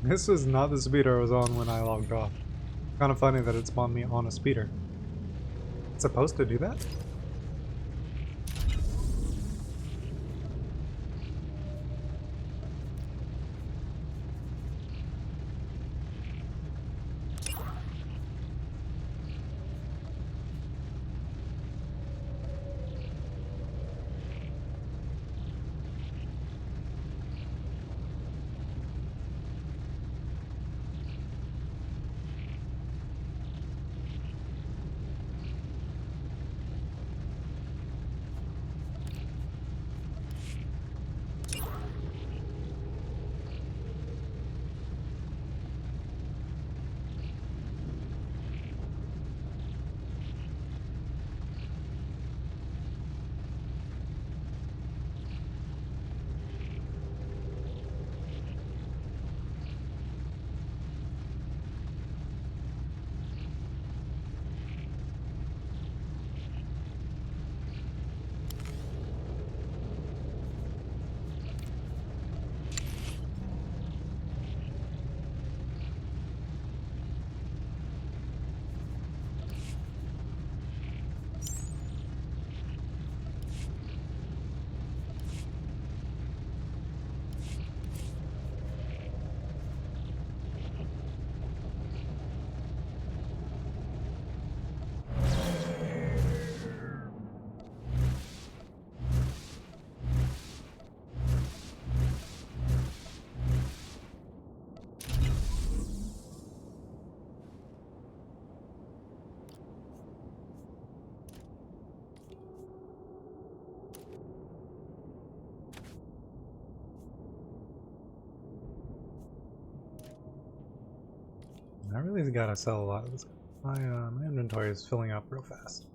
This is not the speeder I was on when I logged off. Kind of funny that it spawned me on a speeder. It's supposed to do that? I really gotta sell a lot of this. My inventory is filling up real fast.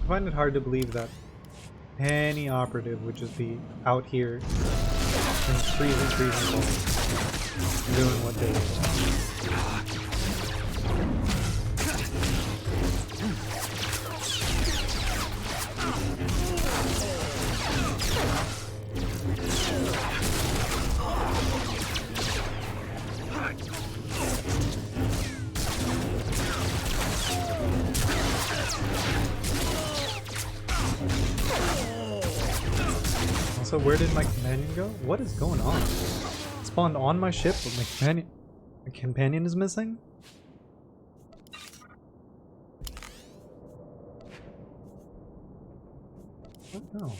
I find it hard to believe that any operative would just be out here in freezing cold, doing what they do. So where did my companion go? What is going on? It spawned on my ship, but my companion is missing? What? No.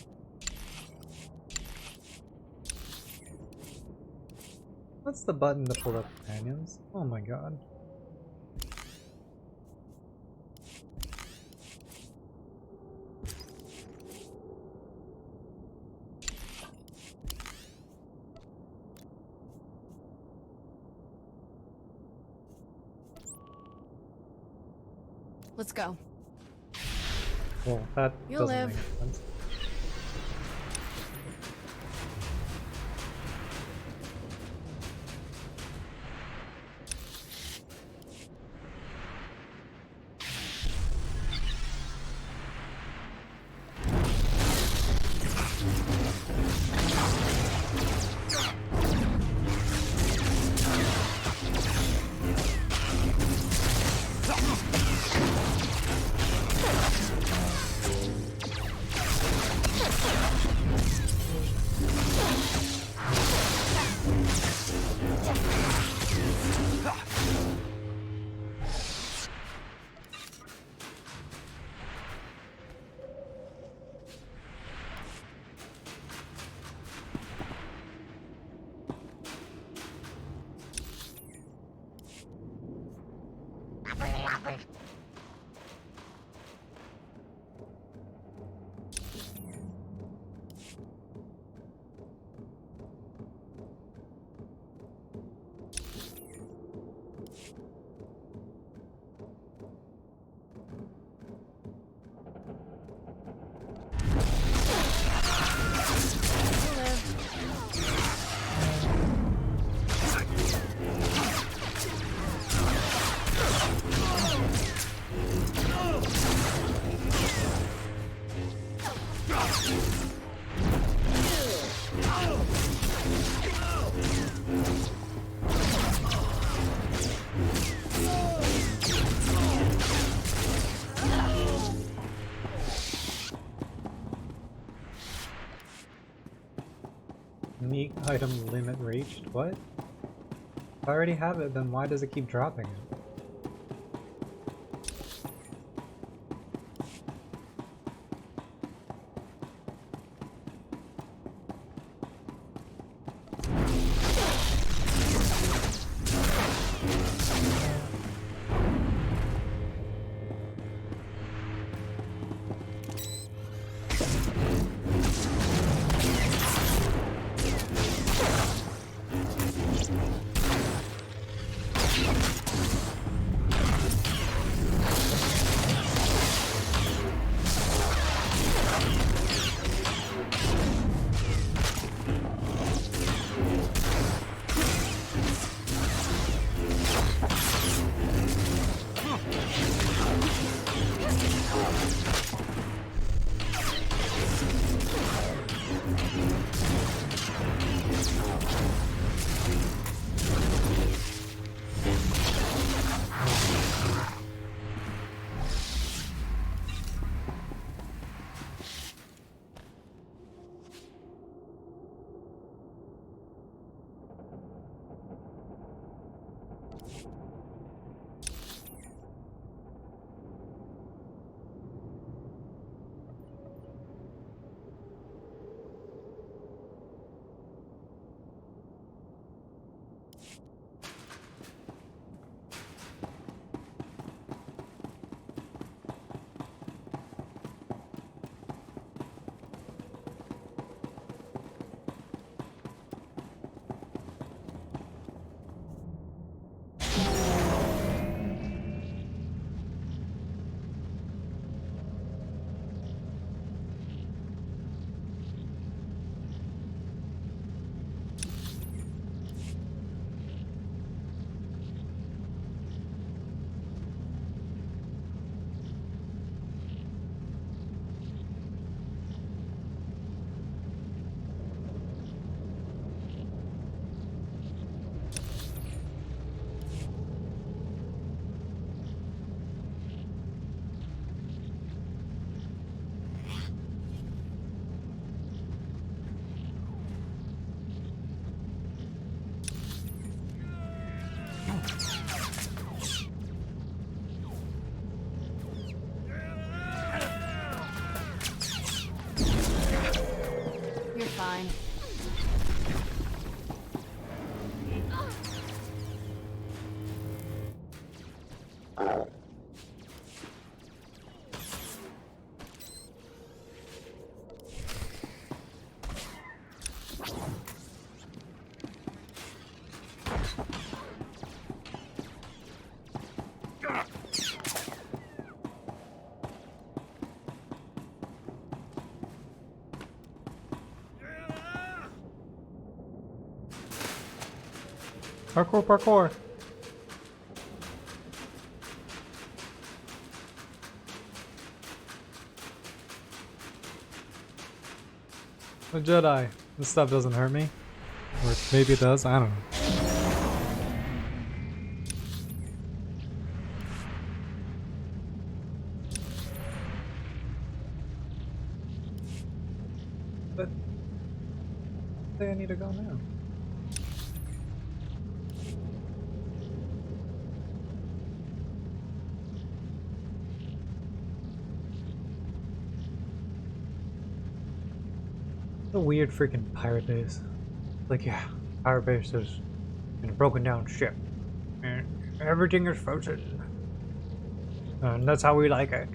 What's the button to pull up companions? Oh my god. Let's go. Well, that You'll doesn't live. make sense. Unique item limit reached? What? If I already have it, then why does it keep dropping it? You're fine. Parkour, parkour! A Jedi. This stuff doesn't hurt me. Or maybe it does, I don't know. But I think I need to go now. A weird freaking pirate base. Like, yeah, pirate base is in a broken down ship. And everything is frozen. And that's how we like it.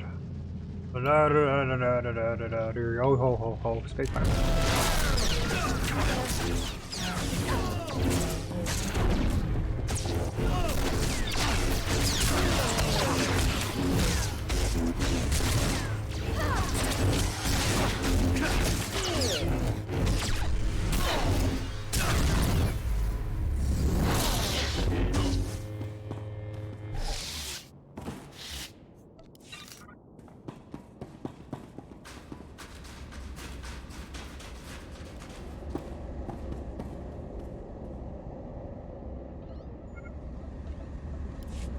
Oh ho ho ho, space pirate.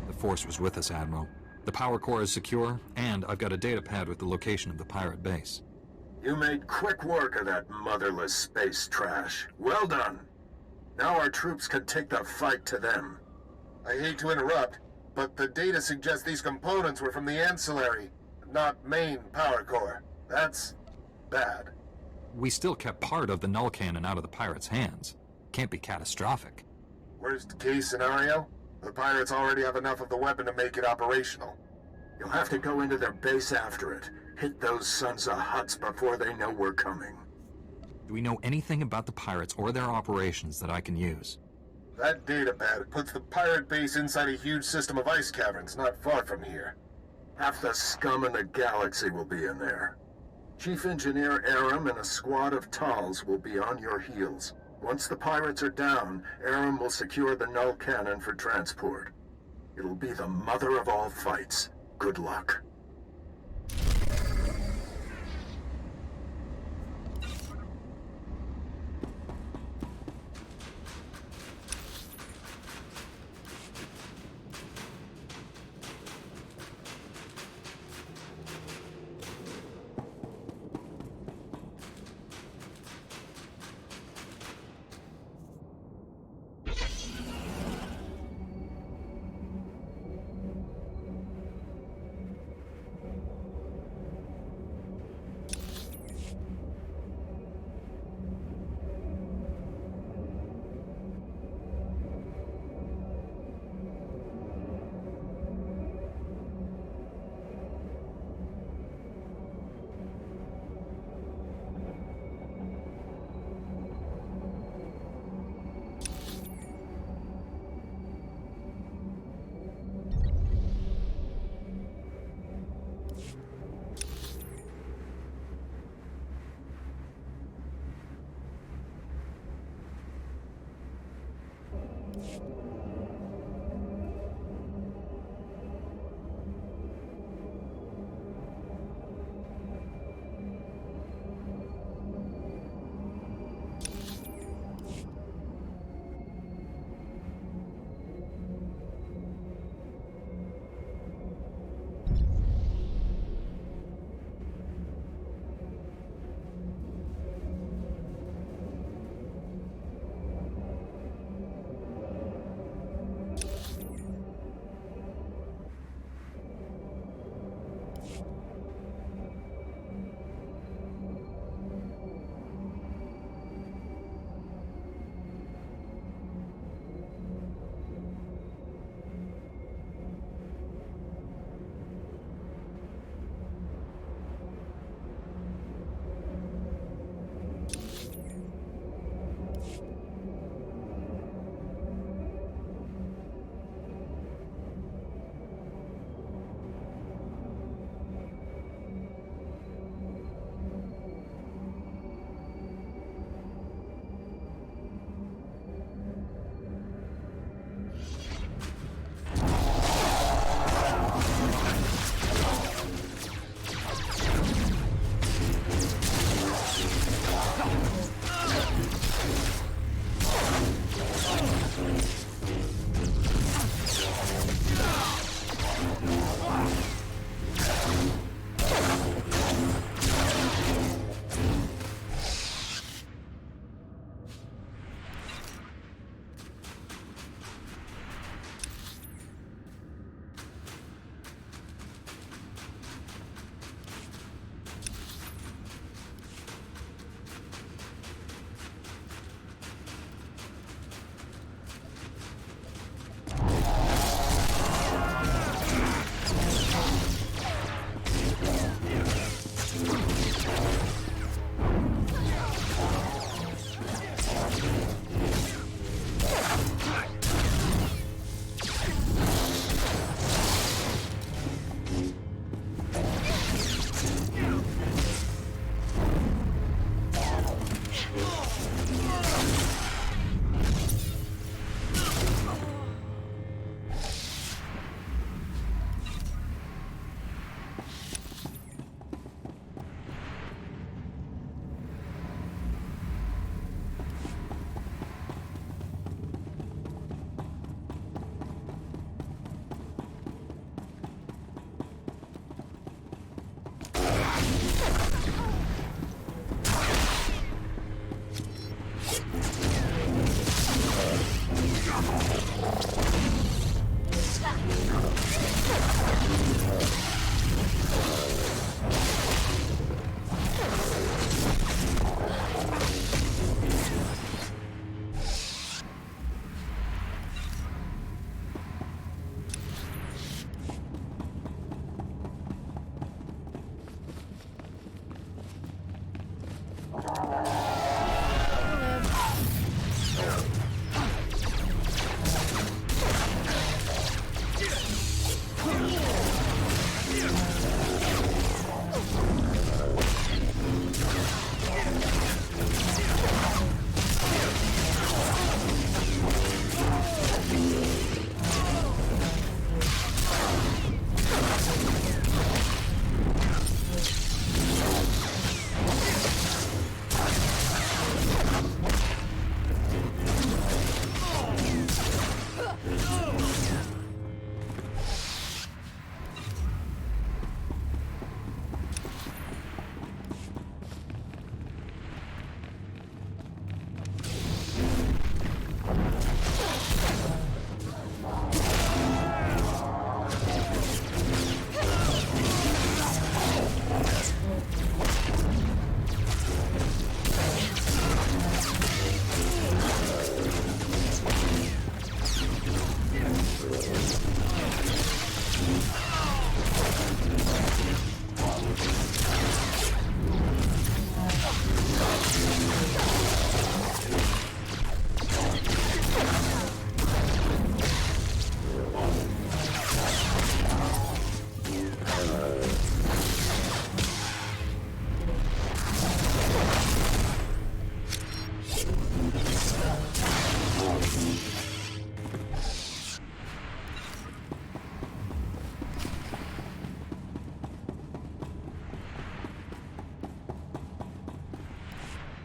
The Force was with us, Admiral. The power core is secure, and I've got a data pad with the location of the pirate base. You made quick work of that motherless space trash. Well done. Now our troops can take the fight to them. I hate to interrupt, but the data suggests these components were from the ancillary, not main power core. That's bad. We still kept part of the null cannon out of the pirates' hands. Can't be catastrophic. Worst case scenario? The pirates already have enough of the weapon to make it operational. You'll have to go into their base after it. Hit those sons of huts before they know we're coming. Do we know anything about the pirates or their operations that I can use? That datapad puts the pirate base inside a huge system of ice caverns not far from here. Half the scum in the galaxy will be in there. Chief Engineer Aram and a squad of Tals will be on your heels. Once the pirates are down, Aram will secure the null cannon for transport. It'll be the mother of all fights. Good luck.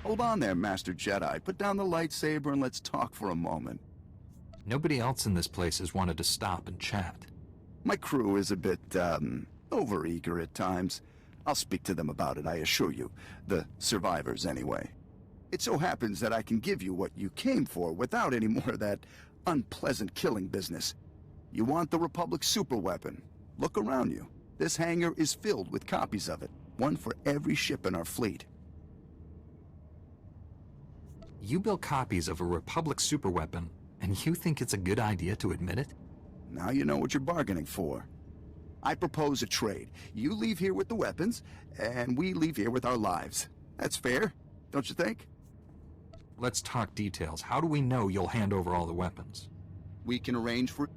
Hold on there, Master Jedi. Put down the lightsaber and let's talk for a moment. Nobody else in this place has wanted to stop and chat. My crew is a bit, overeager at times. I'll speak to them about it, I assure you. The survivors, anyway. It so happens that I can give you what you came for without any more of that unpleasant killing business. You want the Republic superweapon? Look around you. This hangar is filled with copies of it. One for every ship in our fleet. You built copies of a Republic superweapon, and you think it's a good idea to admit it? Now you know what you're bargaining for. I propose a trade. You leave here with the weapons, and we leave here with our lives. That's fair, don't you think? Let's talk details. How do we know you'll hand over all the weapons? We can arrange for...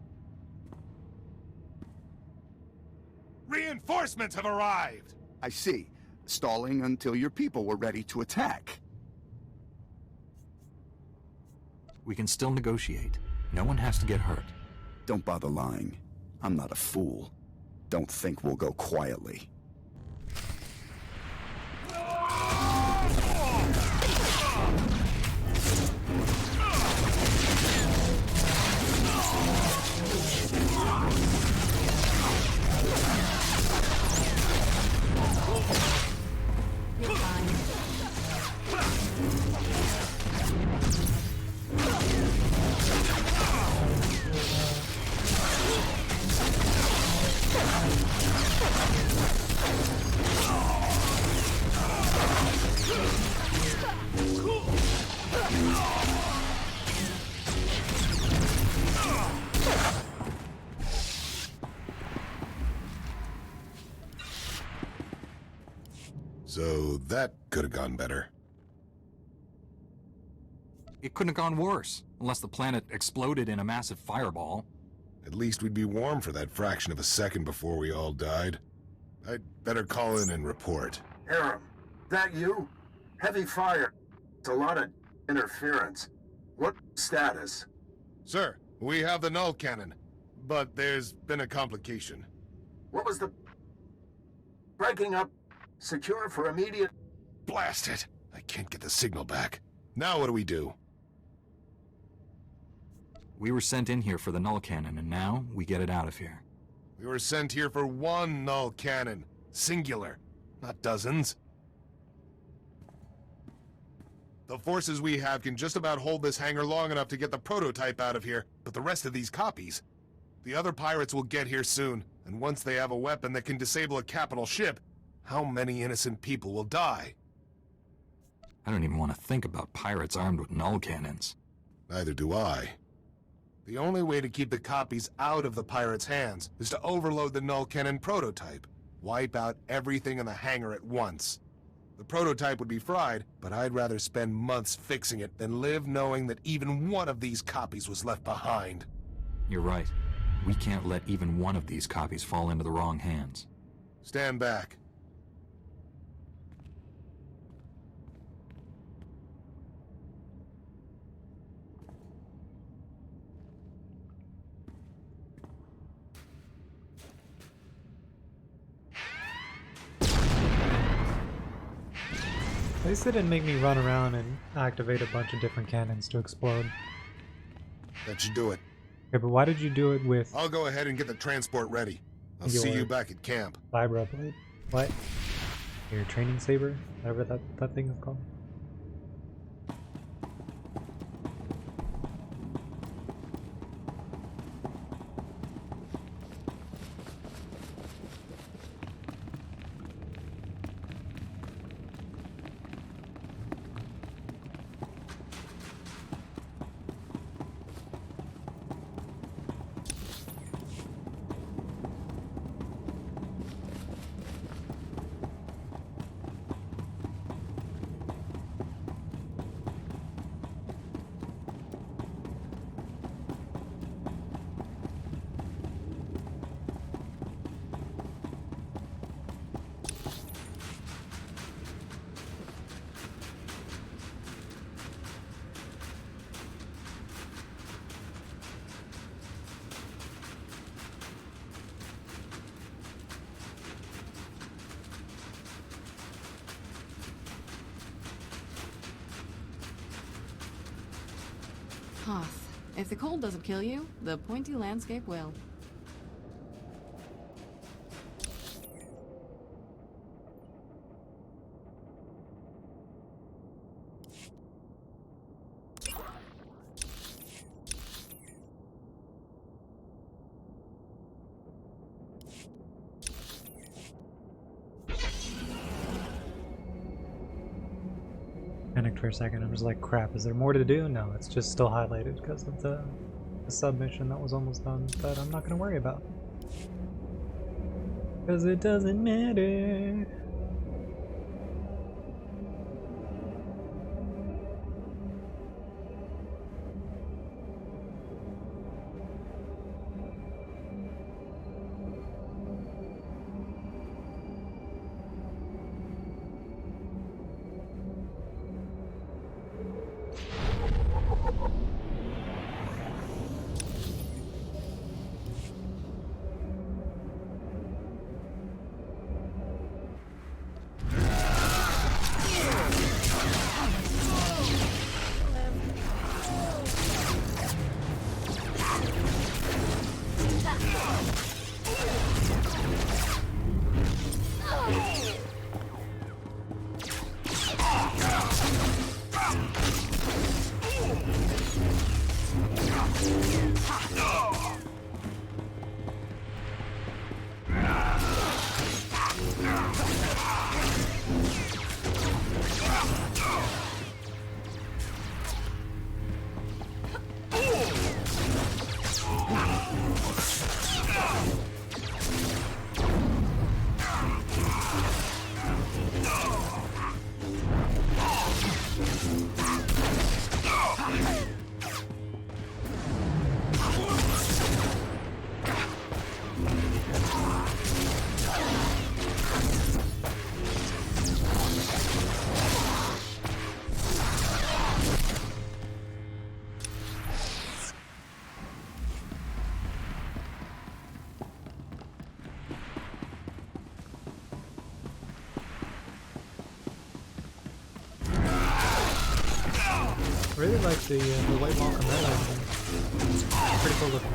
Reinforcements have arrived! I see. Stalling until your people were ready to attack. We can still negotiate. No one has to get hurt. Don't bother lying. I'm not a fool. Don't think we'll go quietly. So that could have gone better. It couldn't have gone worse, unless the planet exploded in a massive fireball. At least we'd be warm for that fraction of a second before we all died. I'd better call in and report. Aram, that you? Heavy fire. It's a lot of interference. What status? Sir, we have the null cannon, but there's been a complication. What was the... Breaking up. Secure for immediate... Blast it! I can't get the signal back. Now what do we do? We were sent in here for the null cannon, and now we get it out of here. We were sent here for one null cannon. Singular. Not dozens. The forces we have can just about hold this hangar long enough to get the prototype out of here, but the rest of these copies... The other pirates will get here soon, and once they have a weapon that can disable a capital ship, how many innocent people will die? I don't even want to think about pirates armed with null cannons. Neither do I. The only way to keep the copies out of the pirates' hands is to overload the null cannon prototype. Wipe out everything in the hangar at once. The prototype would be fried, but I'd rather spend months fixing it than live knowing that even one of these copies was left behind. You're right. We can't let even one of these copies fall into the wrong hands. Stand back. At least they didn't make me run around and activate a bunch of different cannons to explode. That should do it. Okay, but why did you do it with I'll go ahead and get the transport ready. I'll see you back at camp. vibra blade? What? Your training saber? Whatever that thing is called? Hoth. If the cold doesn't kill you, the pointy landscape will. Panicked for a second. I'm just like, crap, is there more to do? No, it's just still highlighted because of the submission that was almost done that I'm not going to worry about. Because it doesn't matter. really like the White Walker melee thing. Pretty cool looking.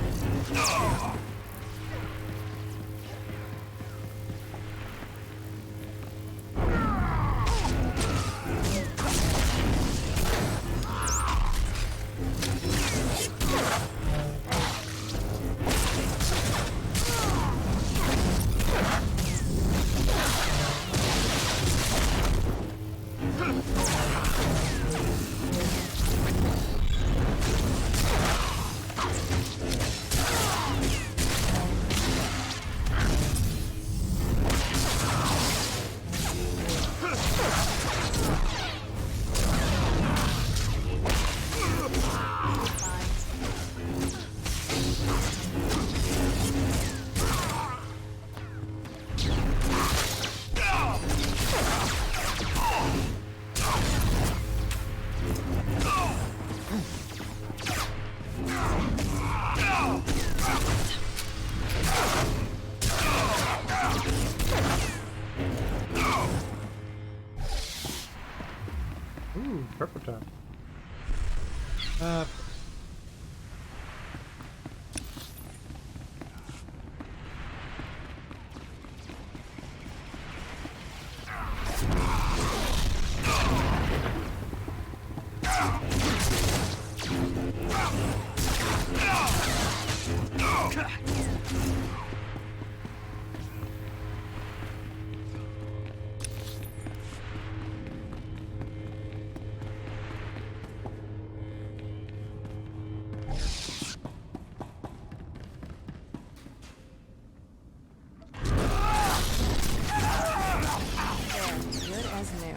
Ooh, purple top. Good as new.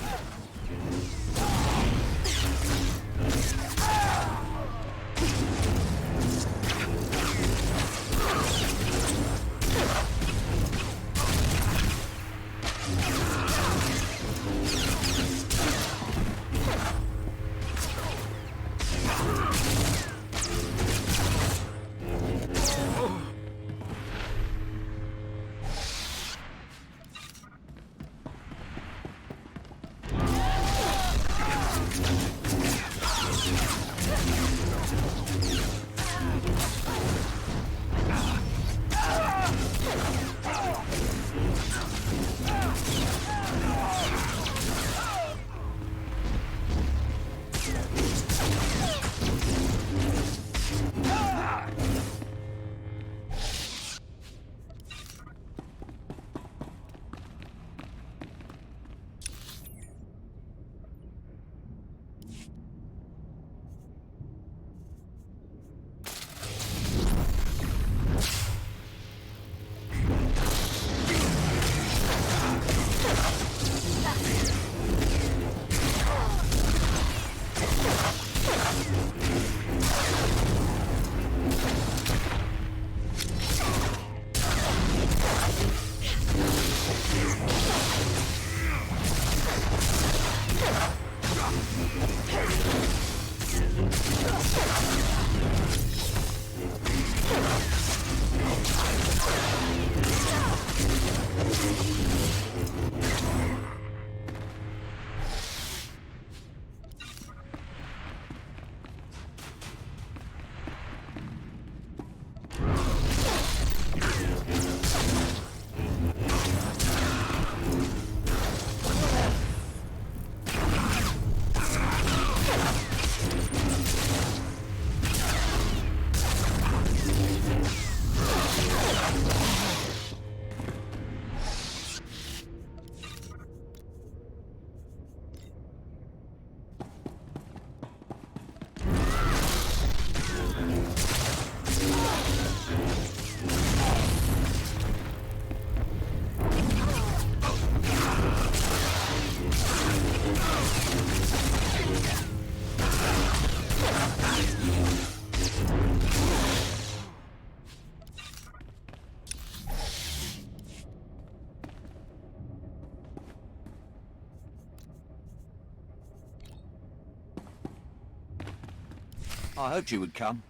I hoped you would come.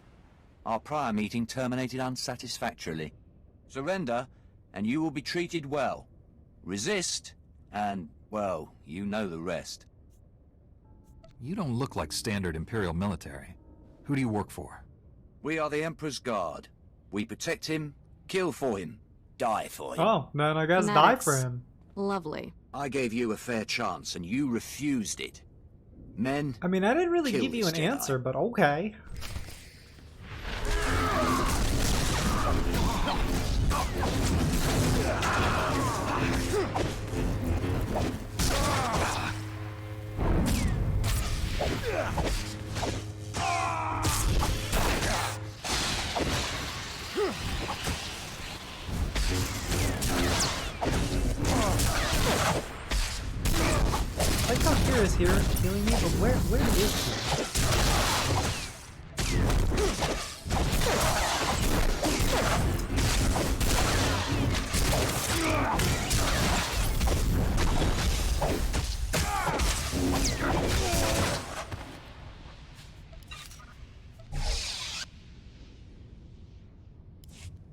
Our prior meeting terminated unsatisfactorily. Surrender, and you will be treated well. Resist, and, well, you know the rest. You don't look like standard Imperial military. Who do you work for? We are the Emperor's Guard. We protect him, kill for him, die for him. Oh, then I guess die for Fanatics. him. Lovely. I gave you a fair chance, and you refused it. Men, I mean, I didn't really kill give you this an Jedi. answer, but okay. I like how Kira is here healing me, but where is she?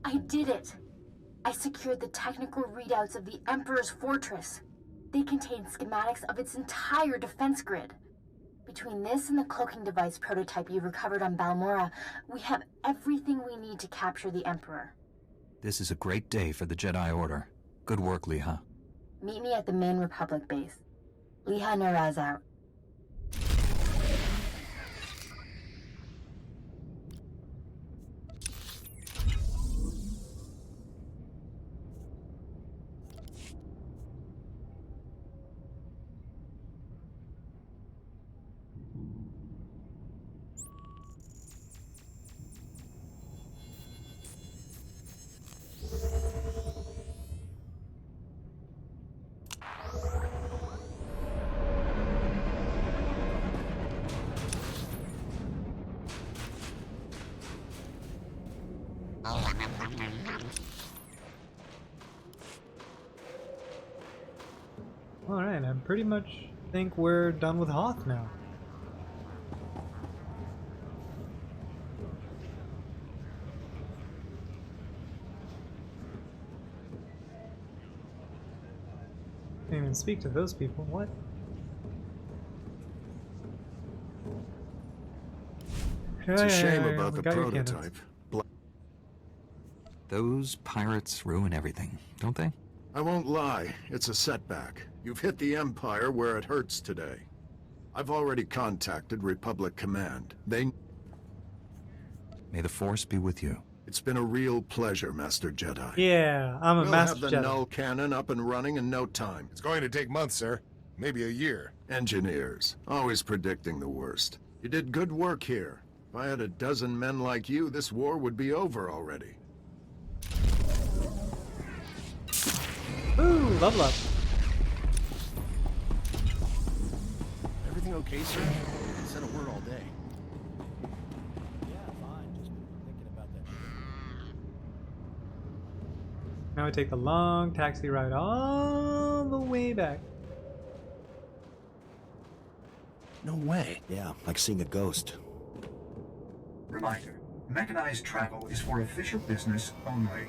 I did it! I secured the technical readouts of the Emperor's fortress. They contain schematics of its entire defense grid. Between this and the cloaking device prototype you recovered on Balmora, we have everything we need to capture the Emperor. This is a great day for the Jedi Order. Good work, Liha. Meet me at the main Republic base. Liha Naraz out. Alright, I pretty much think we're done with Hoth now. Can't even speak to those people. What? It's a shame we about the got your cannons. prototype. Those pirates ruin everything, don't they? I won't lie, it's a setback. You've hit the Empire where it hurts today. I've already contacted Republic Command. May the Force be with you. It's been a real pleasure, Master Jedi. Yeah, I'm a We'll Master have the Jedi. null cannon up and running in no time. It's going to take months, sir. Maybe a year. Engineers, always predicting the worst. You did good work here. If I had a dozen men like you, this war would be over already. Ooh, level up. Everything okay, sir? I said a word all day. Yeah, fine. Just thinking about that. Now we take the long taxi ride all the way back. No way. Yeah, like seeing a ghost. Reminder, mechanized travel is for official business only.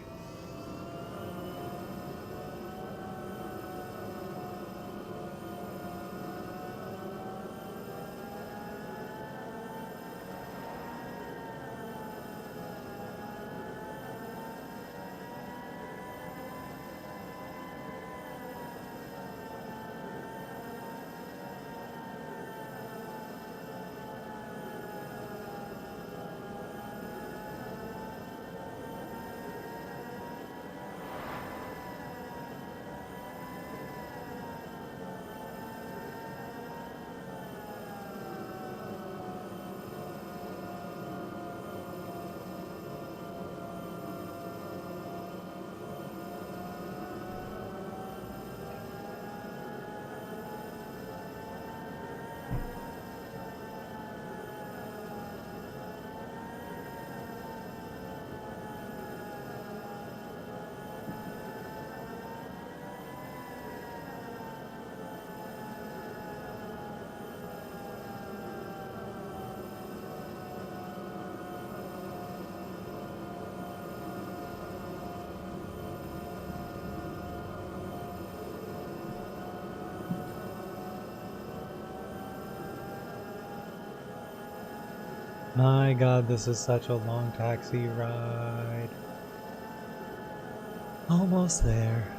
My god, this is such a long taxi ride. Almost there.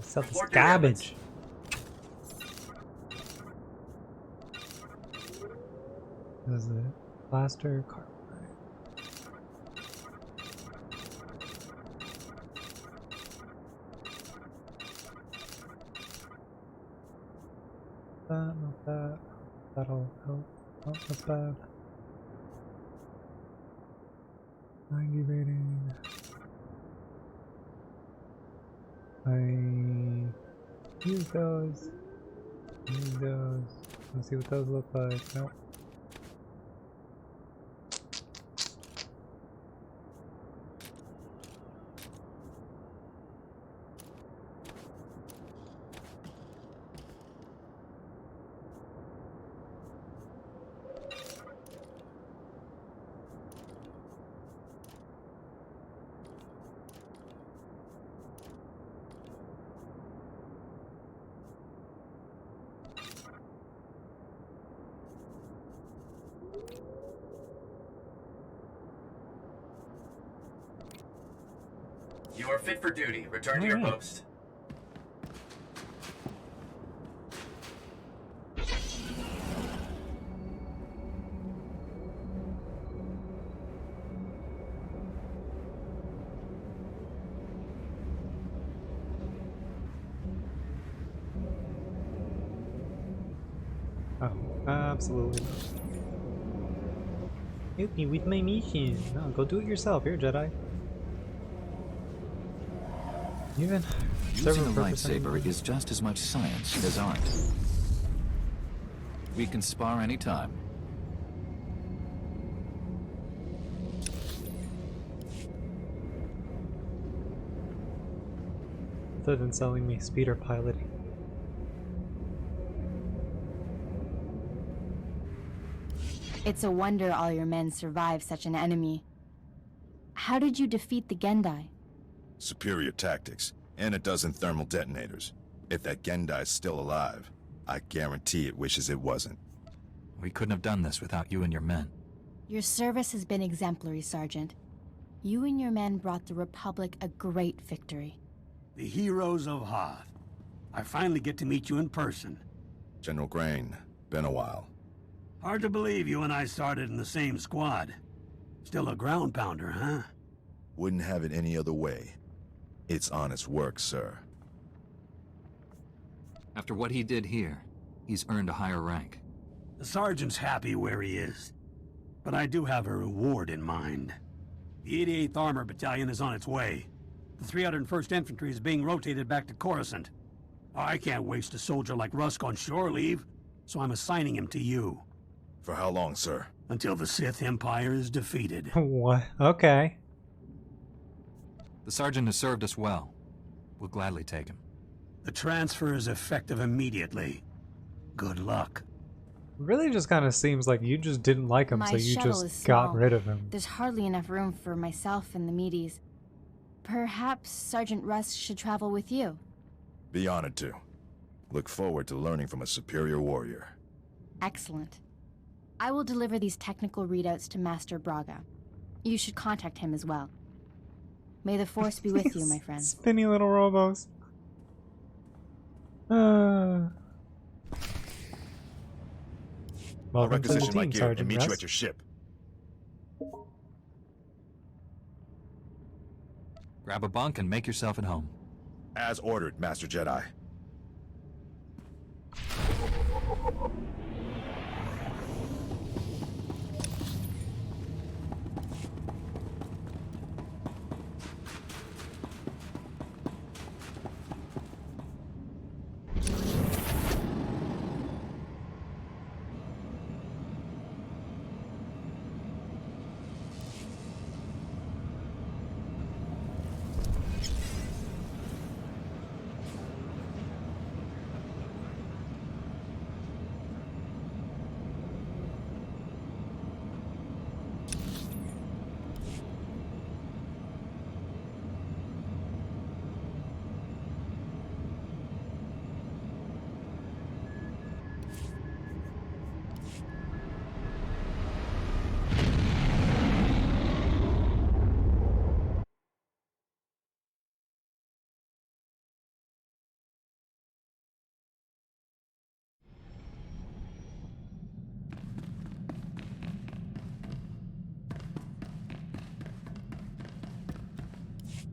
Sell this garbage. This is it. Plaster carbide. That, not that. That'll help. Oh, that's bad. 90 rating. I use those. Use those. Let's see what those look like. Nope. You are fit for duty. Return to your post. Oh, absolutely. Help me with my mission. No, go do it yourself. You're a Jedi. Even using a lightsaber is just as much science as art. We can spar anytime. Other than selling me speeder piloting. It's a wonder all your men survived such an enemy. How did you defeat the Gendai? Superior tactics, and a dozen thermal detonators. If that Gendai's still alive, I guarantee it wishes it wasn't. We couldn't have done this without you and your men. Your service has been exemplary, Sergeant. You and your men brought the Republic a great victory. The heroes of Hoth. I finally get to meet you in person. General Grain, been a while. Hard to believe you and I started in the same squad. Still a ground pounder, huh? Wouldn't have it any other way. It's honest work, sir. After what he did here, he's earned a higher rank. The sergeant's happy where he is. But I do have a reward in mind. The 88th Armor Battalion is on its way. The 301st Infantry is being rotated back to Coruscant. I can't waste a soldier like Rusk on shore leave, so I'm assigning him to you. For how long, sir? Until the Sith Empire is defeated. What? Okay. The sergeant has served us well. We'll gladly take him. The transfer is effective immediately. Good luck. Really just kind of seems like you just didn't like him, so you just got rid of him. There's hardly enough room for myself and the meaties. Perhaps Sergeant Rusk should travel with you. Be honored to. Look forward to learning from a superior warrior. Excellent. I will deliver these technical readouts to Master Braga. You should contact him as well. May the Force be with you, my friend. Spinny little robos. I'll Welcome to the requisition my team, gear Sergeant and meet Rusk. you at your ship. Grab a bunk and make yourself at home. As ordered, Master Jedi.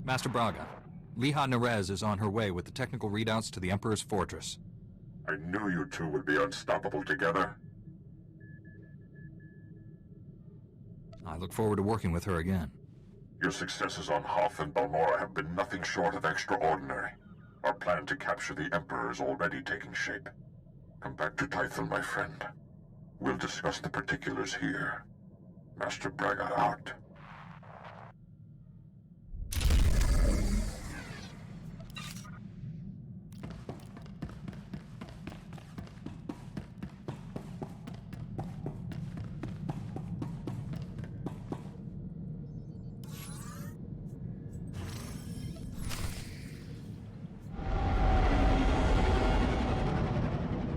Master Braga, Liha Nerez is on her way with the technical readouts to the Emperor's fortress. I knew you two would be unstoppable together. I look forward to working with her again. Your successes on Hoth and Balmora have been nothing short of extraordinary. Our plan to capture the Emperor is already taking shape. Come back to Tython, my friend. We'll discuss the particulars here. Master Braga out.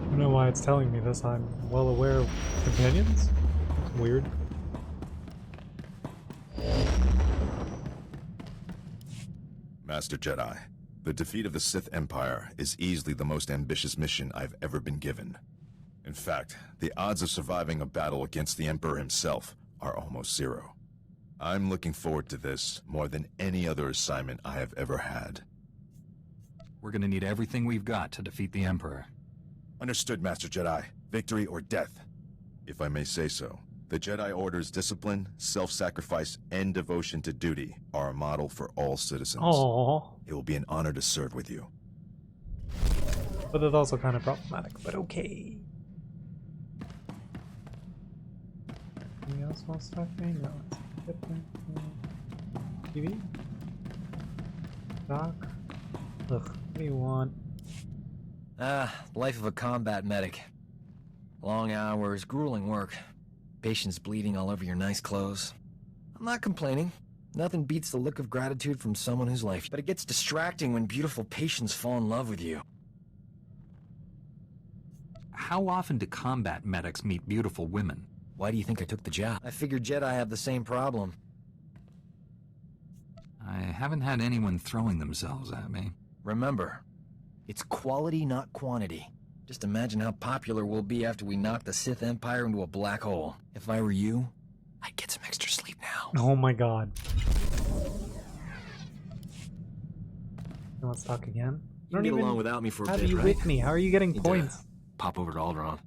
I don't know why it's telling me this. I'm well aware of companions. It's weird. Master Jedi, the defeat of the Sith Empire is easily the most ambitious mission I've ever been given. In fact, the odds of surviving a battle against the Emperor himself are almost zero. I'm looking forward to this more than any other assignment I have ever had. We're gonna need everything we've got to defeat the Emperor. Understood, Master Jedi. Victory or death. If I may say so, the Jedi Order's discipline, self-sacrifice, and devotion to duty are a model for all citizens. Aww. It will be an honor to serve with you. But it's also kind of problematic, but okay. Anything else while stuffing? No, it's TV? Doc? Ugh, what do you want? Life of a combat medic. Long hours, grueling work. Patients bleeding all over your nice clothes. I'm not complaining. Nothing beats the look of gratitude from someone whose life. But it gets distracting when beautiful patients fall in love with you. How often do combat medics meet beautiful women? Why do you think I took the job? I figured Jedi have the same problem. I haven't had anyone throwing themselves at me. Remember, it's quality, not quantity. Just imagine how popular we'll be after we knock the Sith Empire into a black hole. If I were you, I'd get some extra sleep now. Oh my god. You want to talk again? You can get along without me for a bit, How are you right? with me? How are you getting Need points? to pop over to Alderaan.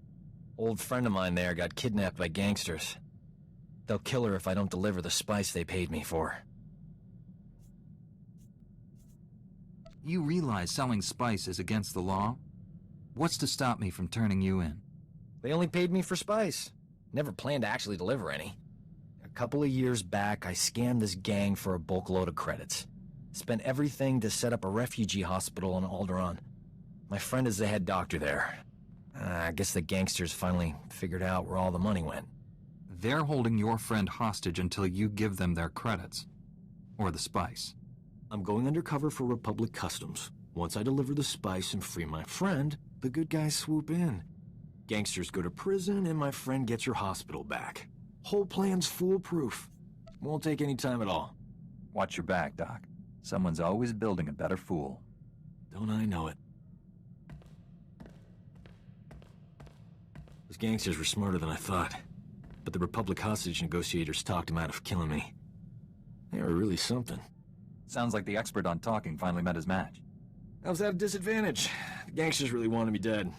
Old friend of mine there got kidnapped by gangsters. They'll kill her if I don't deliver the spice they paid me for. You realize selling spice is against the law? What's to stop me from turning you in? They only paid me for spice. Never planned to actually deliver any. A couple of years back, I scammed this gang for a bulk load of credits. Spent everything to set up a refugee hospital on Alderaan. My friend is the head doctor there. I guess the gangsters finally figured out where all the money went. They're holding your friend hostage until you give them their credits. Or the spice. I'm going undercover for Republic Customs. Once I deliver the spice and free my friend, the good guys swoop in. Gangsters go to prison and my friend gets your hospital back. Whole plan's foolproof. Won't take any time at all. Watch your back, Doc. Someone's always building a better fool. Don't I know it? Those gangsters were smarter than I thought. But the Republic hostage negotiators talked him out of killing me. They were really something. Sounds like the expert on talking finally met his match. I was at a disadvantage. The gangsters really wanted me dead.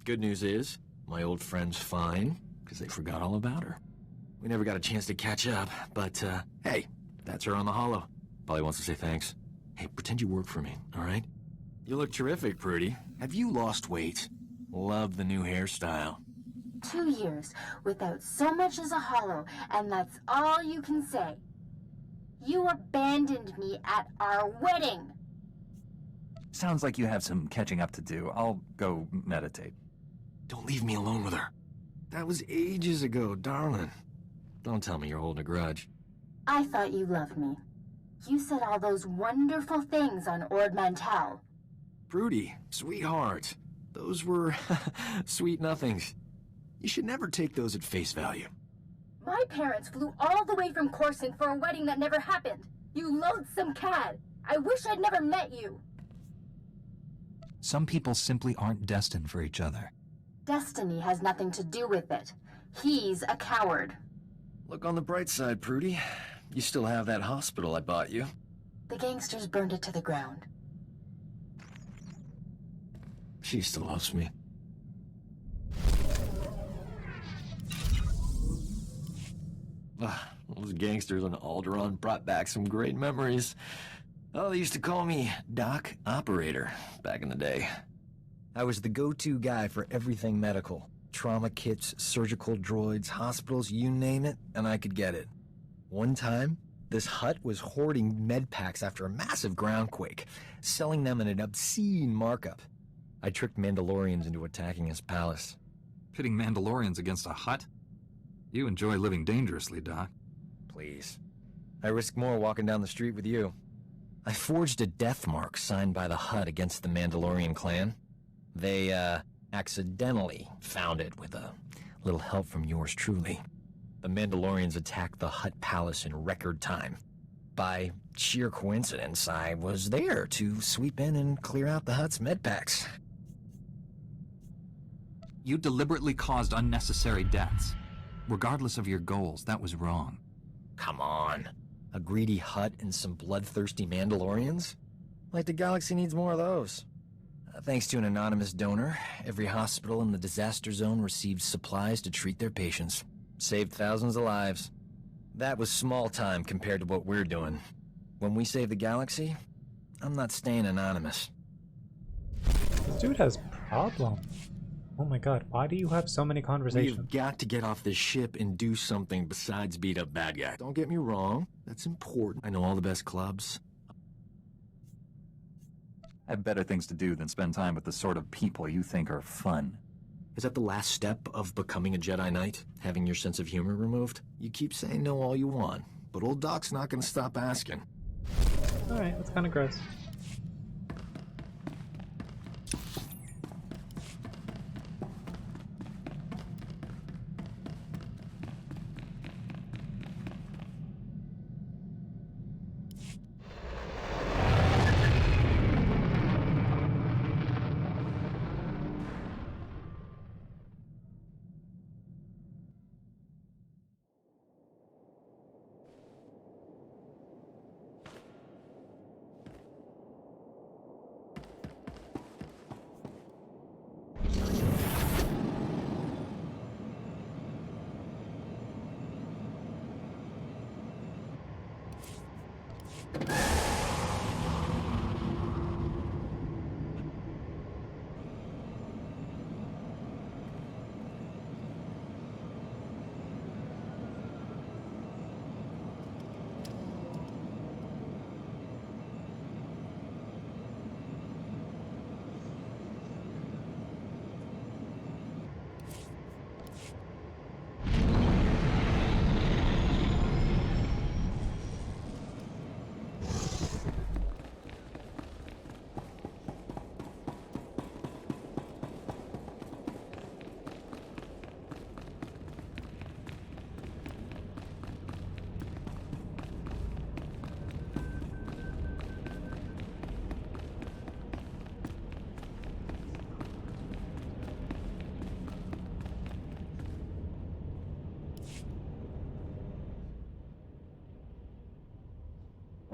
Good news is, my old friend's fine, because they forgot all about her. We never got a chance to catch up, but, hey, that's her on the holo. Probably wants to say thanks. Hey, pretend you work for me, all right? You look terrific, Prudy. Have you lost weight? Love the new hairstyle. 2 years without so much as a hollow, and that's all you can say. You abandoned me at our wedding. Sounds like you have some catching up to do. I'll go meditate. Don't leave me alone with her. That was ages ago, darling. Don't tell me you're holding a grudge. I thought you loved me. You said all those wonderful things on Ord Mantell. Prudy, sweetheart. Those were sweet nothings. You should never take those at face value. My parents flew all the way from Coruscant for a wedding that never happened. You loathsome cad. I wish I'd never met you. Some people simply aren't destined for each other. Destiny has nothing to do with it. He's a coward. Look on the bright side, Prudy. You still have that hospital I bought you. The gangsters burned it to the ground. She still loves me. Those gangsters on Alderaan brought back some great memories. Oh, they used to call me Doc Operator back in the day. I was the go-to guy for everything medical. Trauma kits, surgical droids, hospitals, you name it, and I could get it. One time, this hut was hoarding med packs after a massive groundquake, selling them at an obscene markup. I tricked Mandalorians into attacking his palace. Pitting Mandalorians against a hut? You enjoy living dangerously, Doc. Please. I risk more walking down the street with you. I forged a death mark signed by the Hutt against the Mandalorian clan. They, accidentally found it with a little help from yours truly. The Mandalorians attacked the Hutt palace in record time. By sheer coincidence, I was there to sweep in and clear out the Hutt's medpacks. You deliberately caused unnecessary deaths. Regardless of your goals, that was wrong. Come on. A greedy Hutt and some bloodthirsty Mandalorians? Like the galaxy needs more of those. Thanks to an anonymous donor, every hospital in the disaster zone received supplies to treat their patients. Saved thousands of lives. That was small time compared to what we're doing. When we save the galaxy, I'm not staying anonymous. This dude has problems. Oh my god, why do you have so many conversations? We've got to get off this ship and do something besides beat up bad guys. Don't get me wrong, that's important. I know all the best clubs. I have better things to do than spend time with the sort of people you think are fun. Is that the last step of becoming a Jedi Knight? Having your sense of humor removed? You keep saying no all you want, but old Doc's not gonna stop asking. Alright, that's kind of gross.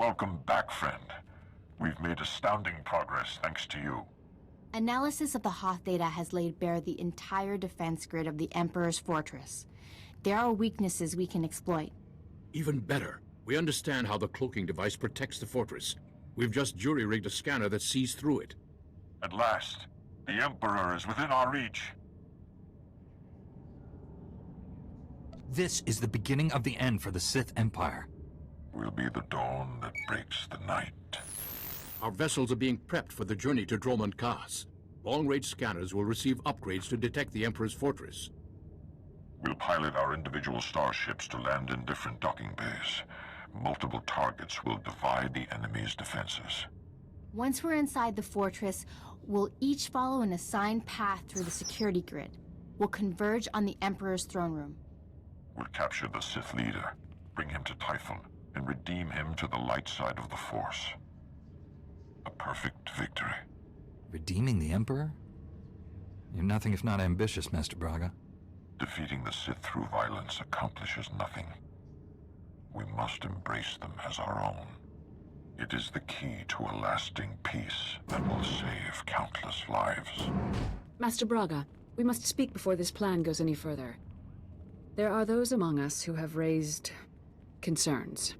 Welcome back, friend. We've made astounding progress thanks to you. Analysis of the Hoth data has laid bare the entire defense grid of the Emperor's fortress. There are weaknesses we can exploit. Even better, we understand how the cloaking device protects the fortress. We've just jury-rigged a scanner that sees through it. At last, the Emperor is within our reach. This is the beginning of the end for the Sith Empire. Will be the dawn that breaks the night. Our vessels are being prepped for the journey to Dromund Kaas. Long-range scanners will receive upgrades to detect the Emperor's fortress. We'll pilot our individual starships to land in different docking bays. Multiple targets will divide the enemy's defenses. Once we're inside the fortress, we'll each follow an assigned path through the security grid. We'll converge on the Emperor's throne room. We'll capture the Sith leader, bring him to Typhon, and redeem him to the light side of the Force. A perfect victory. Redeeming the Emperor? You're nothing if not ambitious, Master Braga. Defeating the Sith through violence accomplishes nothing. We must embrace them as our own. It is the key to a lasting peace that will save countless lives. Master Braga, we must speak before this plan goes any further. There are those among us who have raised concerns.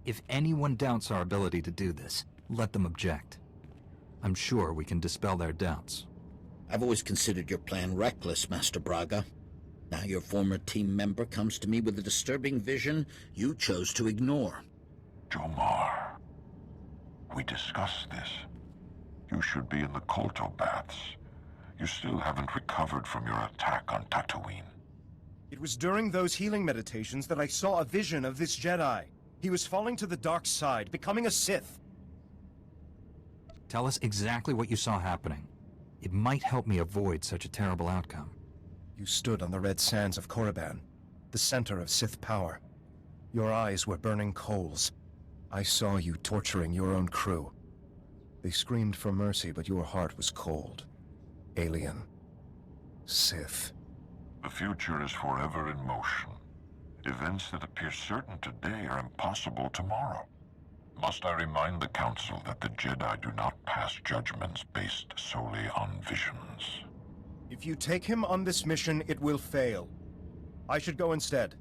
If anyone doubts our ability to do this, let them object. I'm sure we can dispel their doubts. I've always considered your plan reckless, Master Braga. Now your former team member comes to me with a disturbing vision you chose to ignore. Jomar, we discussed this. You should be in the Kolto baths. You still haven't recovered from your attack on Tatooine. It was during those healing meditations that I saw a vision of this Jedi. He was falling to the dark side, becoming a Sith. Tell us exactly what you saw happening. It might help me avoid such a terrible outcome. You stood on the red sands of Korriban, the center of Sith power. Your eyes were burning coals. I saw you torturing your own crew. They screamed for mercy, but your heart was cold. Alien. Sith. The future is forever in motion. Events that appear certain today are impossible tomorrow. Must I remind the Council that the Jedi do not pass judgments based solely on visions? If you take him on this mission, it will fail. I should go instead.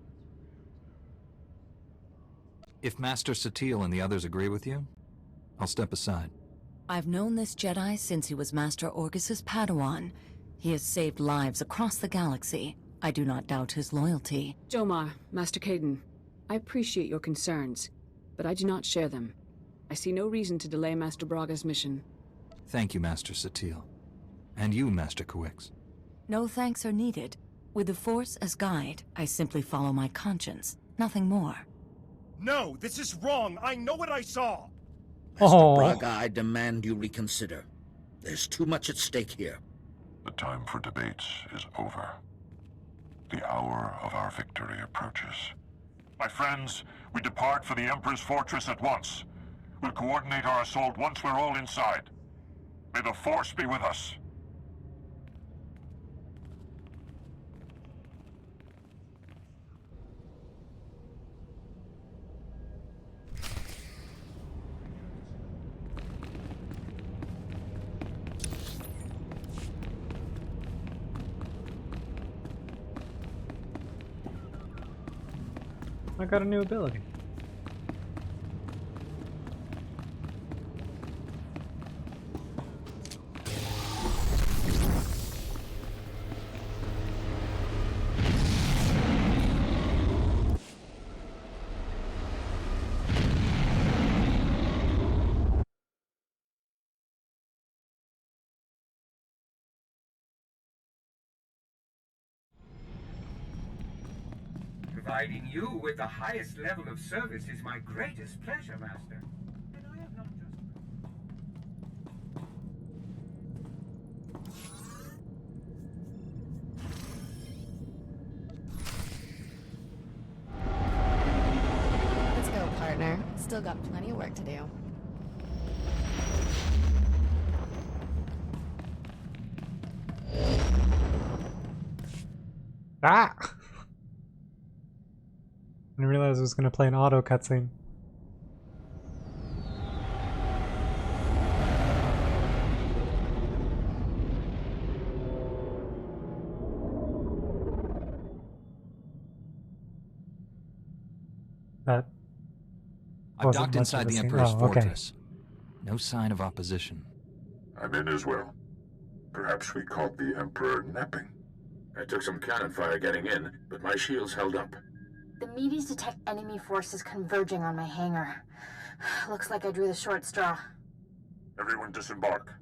If Master Satil and the others agree with you, I'll step aside. I've known this Jedi since he was Master Orgus's Padawan. He has saved lives across the galaxy. I do not doubt his loyalty. Jomar, Master Caden, I appreciate your concerns, but I do not share them. I see no reason to delay Master Braga's mission. Thank you, Master Satil. And you, Master Kawix. No thanks are needed. With the Force as guide, I simply follow my conscience. Nothing more. No, this is wrong. I know what I saw. Master Braga, I demand you reconsider. There's too much at stake here. The time for debates is over. The hour of our victory approaches. My friends, we depart for the Emperor's fortress at once. We'll coordinate our assault once we're all inside. May the Force be with us. I got a new ability. Providing you with the highest level of service is my greatest pleasure, Master. And I have not just... Let's go, partner. Still got plenty of work to do. Ah! I didn't realize I was gonna play an auto cutscene. That I've docked inside the Emperor's okay. fortress. No sign of opposition. I'm in as well. Perhaps we caught the Emperor napping. I took some cannon fire getting in, but my shields held up. The Medes detect enemy forces converging on my hangar. Looks like I drew the short straw. Everyone disembark.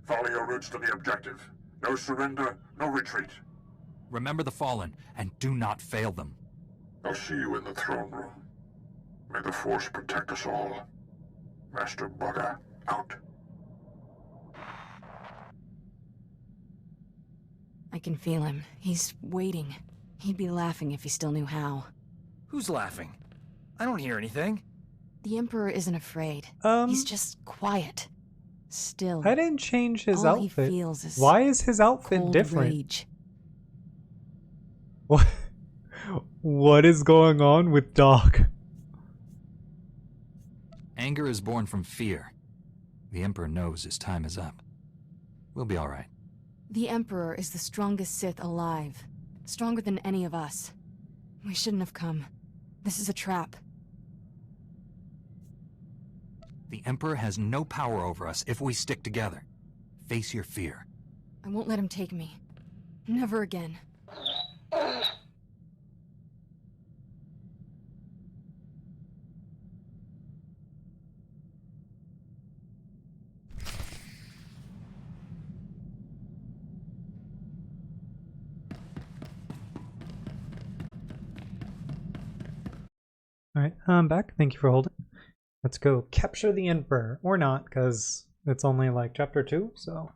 Follow your routes to the objective. No surrender, no retreat. Remember the Fallen, and do not fail them. I'll see you in the throne room. May the Force protect us all. Master Braga, out. I can feel him. He's waiting. He'd be laughing if he still knew how. Who's laughing? I don't hear anything. The Emperor isn't afraid. He's just quiet. Still. I didn't change his all outfit. He feels is why is his outfit cold different? Rage. What is going on with Doc? Anger is born from fear. The Emperor knows his time is up. We'll be all right. The Emperor is the strongest Sith alive. Stronger than any of us. We shouldn't have come. This is a trap. The Emperor has no power over us if we stick together. Face your fear. I won't let him take me. Never again. Alright, I'm back. Thank you for holding. Let's go capture the Emperor. Or not, because it's only like chapter 2, so...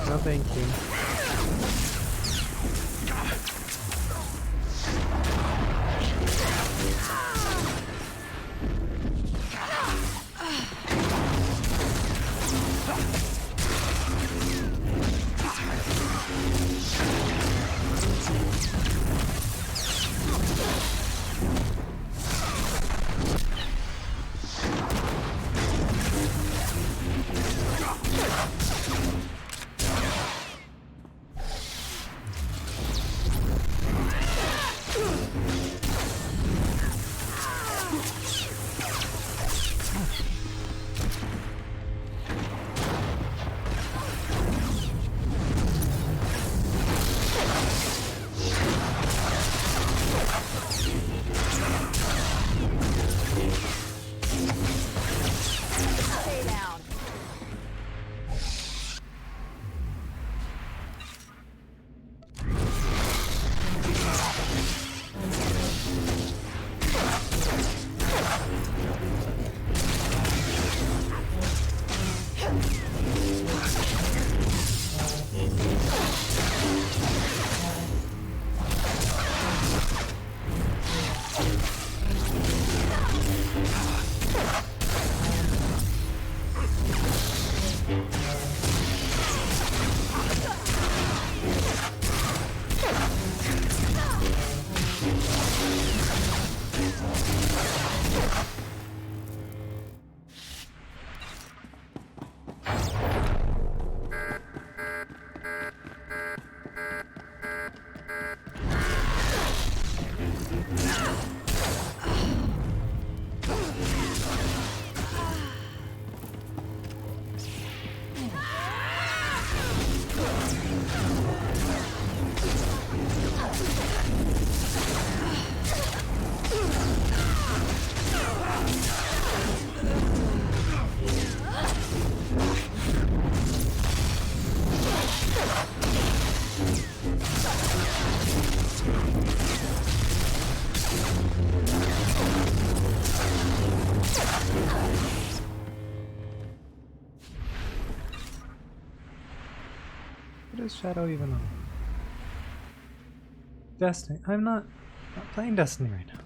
No, thank you. What is Shadow even on? Destiny. I'm not playing Destiny right now.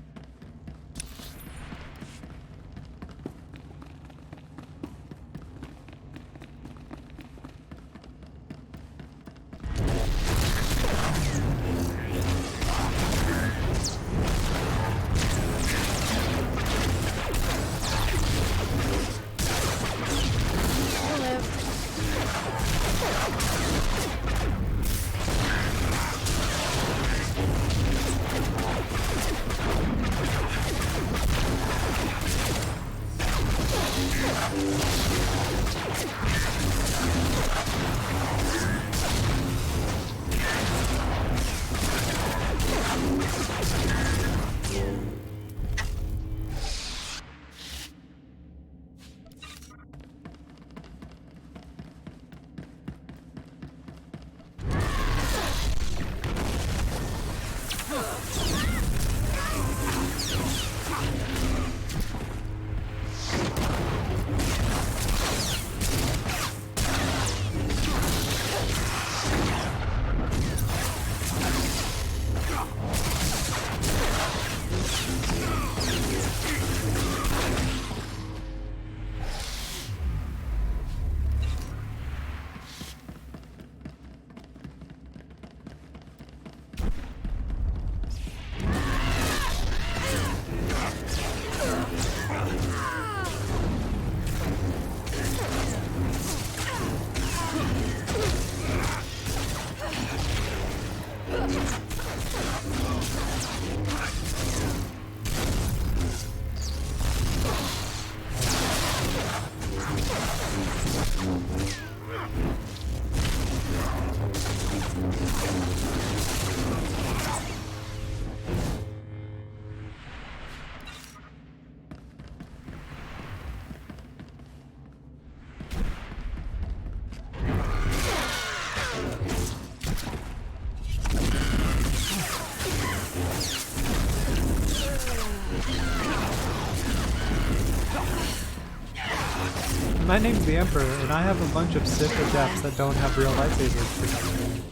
My name's the Emperor, and I have a bunch of Sith adepts that don't have real lightsabers.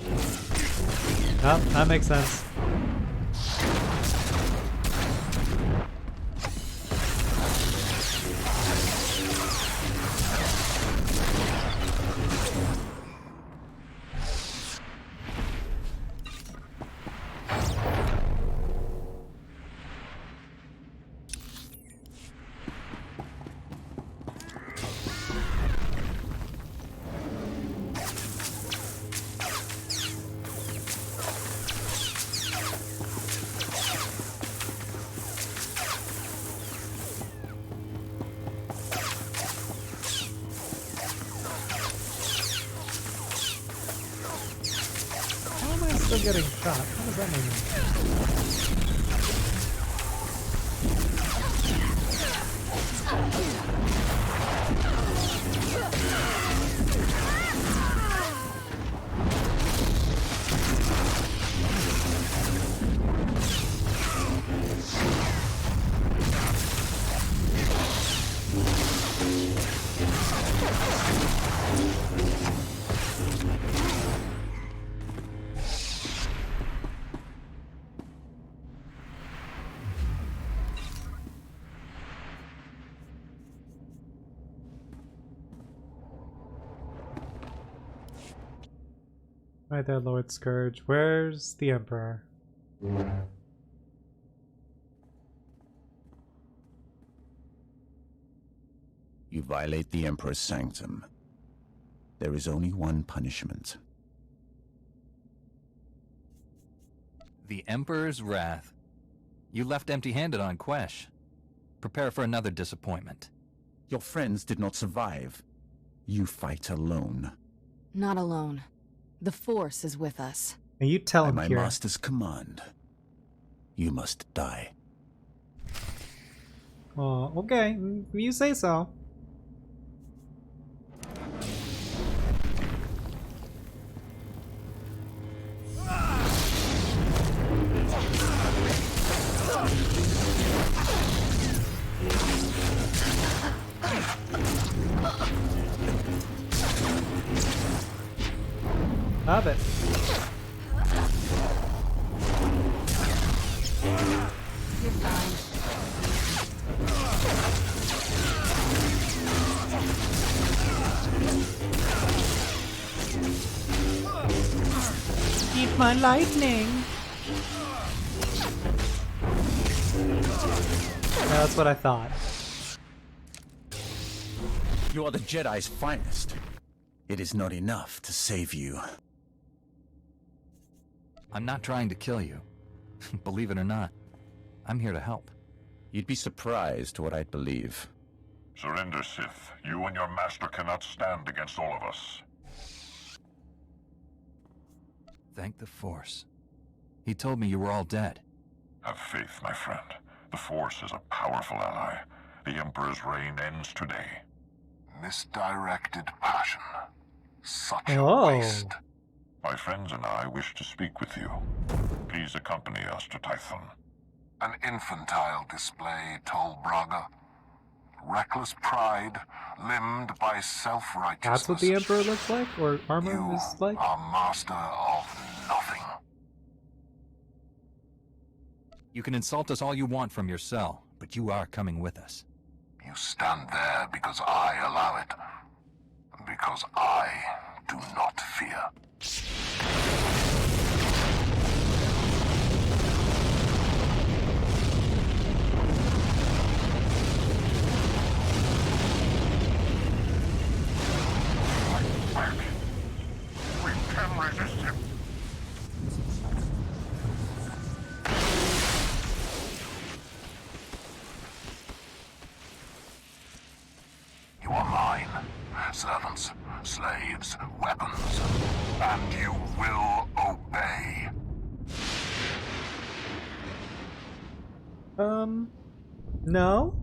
Oh, that makes sense. Still getting shot. How does that make sense? Right there, Lord Scourge. Where's the Emperor? You violate the Emperor's sanctum. There is only one punishment. The Emperor's wrath. You left empty-handed on Quesh. Prepare for another disappointment. Your friends did not survive. You fight alone. Not alone. The Force is with us. And you tell him, by my Kira. master's command, you must die. Oh, okay. You say so. Stop it. my lightning! Yeah, that's what I thought. You are the Jedi's finest. It is not enough to save you. I'm not trying to kill you. Believe it or not, I'm here to help. You'd be surprised what I'd believe. Surrender, Sith. You and your master cannot stand against all of us. Thank the Force. He told me you were all dead. Have faith, my friend. The Force is a powerful ally. The Emperor's reign ends today. Misdirected passion. Such a waste. My friends and I wish to speak with you. Please accompany us to Tython. An infantile display, Tol Braga. Reckless pride, limbed by self-righteousness. That's what the Emperor looks like? Or armor is like? Are master of nothing. You can insult us all you want from your cell, but you are coming with us. You stand there because I allow it. Because I do not fear. We can resist him. You are mine. Servants, slaves, weapons. And you will obey. No?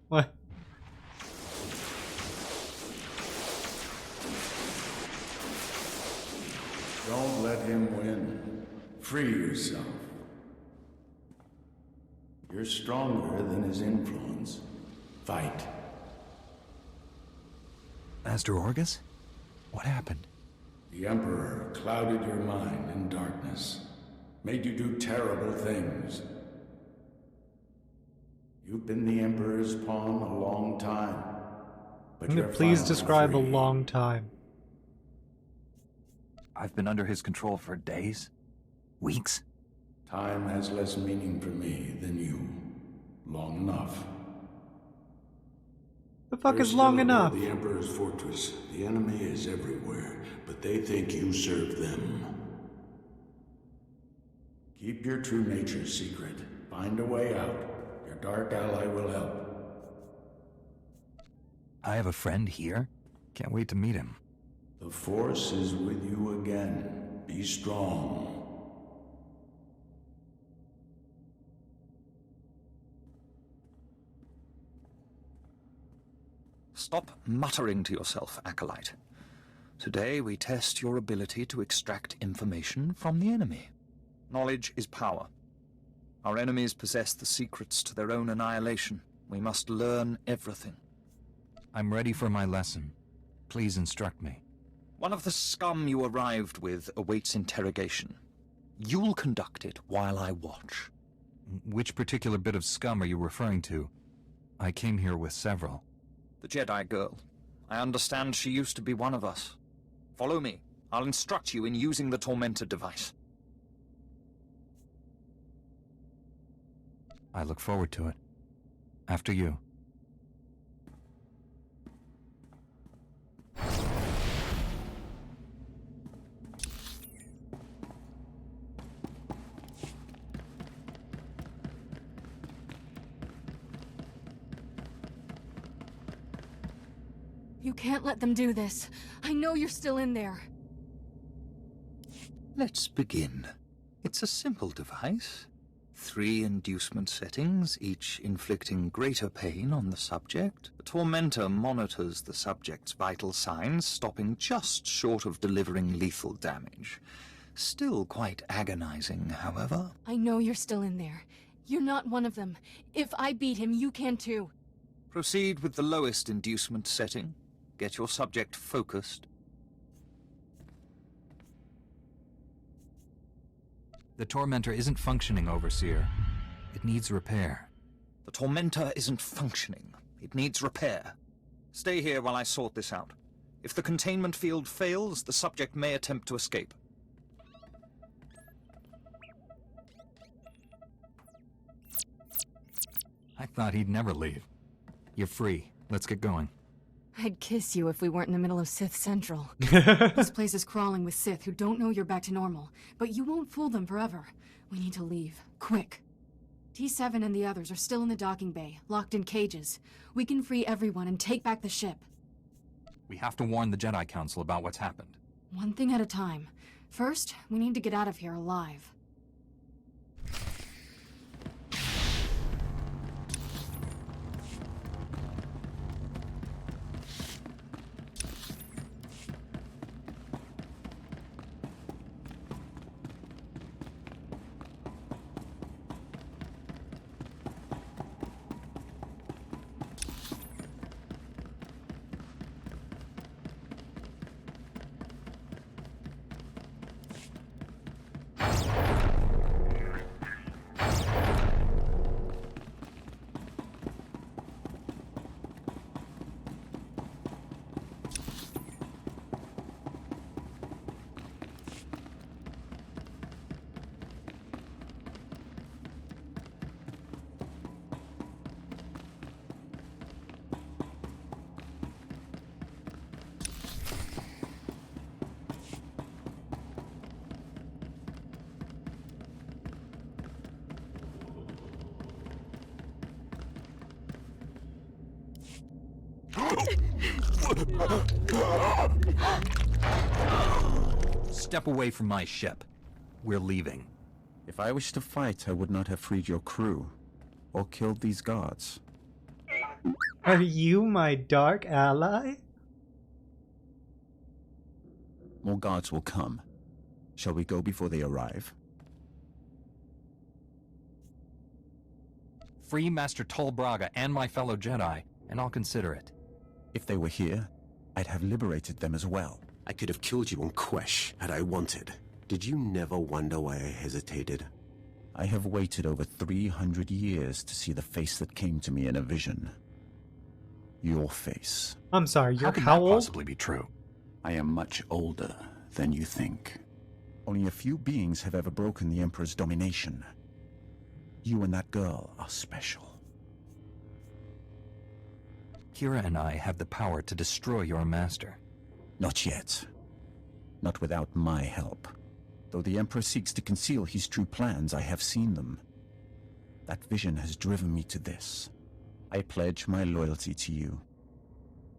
What? Don't let him win. Free yourself. You're stronger than his influence. Fight. Master Orgus? What happened? The Emperor clouded your mind in darkness, made you do terrible things. You've been the Emperor's pawn a long time, but you're Please finally describe a free. long time. I've been under his control for days? Weeks? Time has less meaning for me than you. Long enough. The fuck They're is long still enough? aboard the Emperor's fortress. The enemy is everywhere, but they think you serve them. Keep your true nature secret. Find a way out. Your dark ally will help. I have a friend here. Can't wait to meet him. The Force is with you again. Be strong. Stop muttering to yourself, Acolyte. Today we test your ability to extract information from the enemy. Knowledge is power. Our enemies possess the secrets to their own annihilation. We must learn everything. I'm ready for my lesson. Please instruct me. One of the scum you arrived with awaits interrogation. You'll conduct it while I watch. Which particular bit of scum are you referring to? I came here with several. The Jedi girl. I understand she used to be one of us. Follow me. I'll instruct you in using the Tormentor device. I look forward to it. After you. You can't let them do this. I know you're still in there. Let's begin. It's a simple device. 3 inducement settings, each inflicting greater pain on the subject. The Tormentor monitors the subject's vital signs, stopping just short of delivering lethal damage. Still quite agonizing, however. I know you're still in there. You're not one of them. If I beat him, you can too. Proceed with the lowest inducement setting. Get your subject focused. The Tormentor isn't functioning, Overseer. It needs repair. The Tormentor isn't functioning. It needs repair. Stay here while I sort this out. If the containment field fails, the subject may attempt to escape. I thought he'd never leave. You're free. Let's get going. I'd kiss you if we weren't in the middle of Sith Central. This place is crawling with Sith who don't know you're back to normal, but you won't fool them forever. We need to leave. Quick. T7 and the others are still in the docking bay, locked in cages. We can free everyone and take back the ship. We have to warn the Jedi Council about what's happened. One thing at a time. First, we need to get out of here alive. Step away from my ship. We're leaving. If I wished to fight, I would not have freed your crew, or killed these guards. Are you my dark ally? More guards will come. Shall we go before they arrive? Free Master Tol Braga and my fellow Jedi, and I'll consider it. If they were here, I'd have liberated them as well. I could have killed you on Quesh had I wanted. Did you never wonder why I hesitated? I have waited over 300 years to see the face that came to me in a vision. Your face. I'm sorry, you're How can how that old? possibly be true? I am much older than you think. Only a few beings have ever broken the Emperor's domination. You and that girl are special. Kira and I have the power to destroy your master. Not yet. Not without my help. Though the Emperor seeks to conceal his true plans, I have seen them. That vision has driven me to this. I pledge my loyalty to you.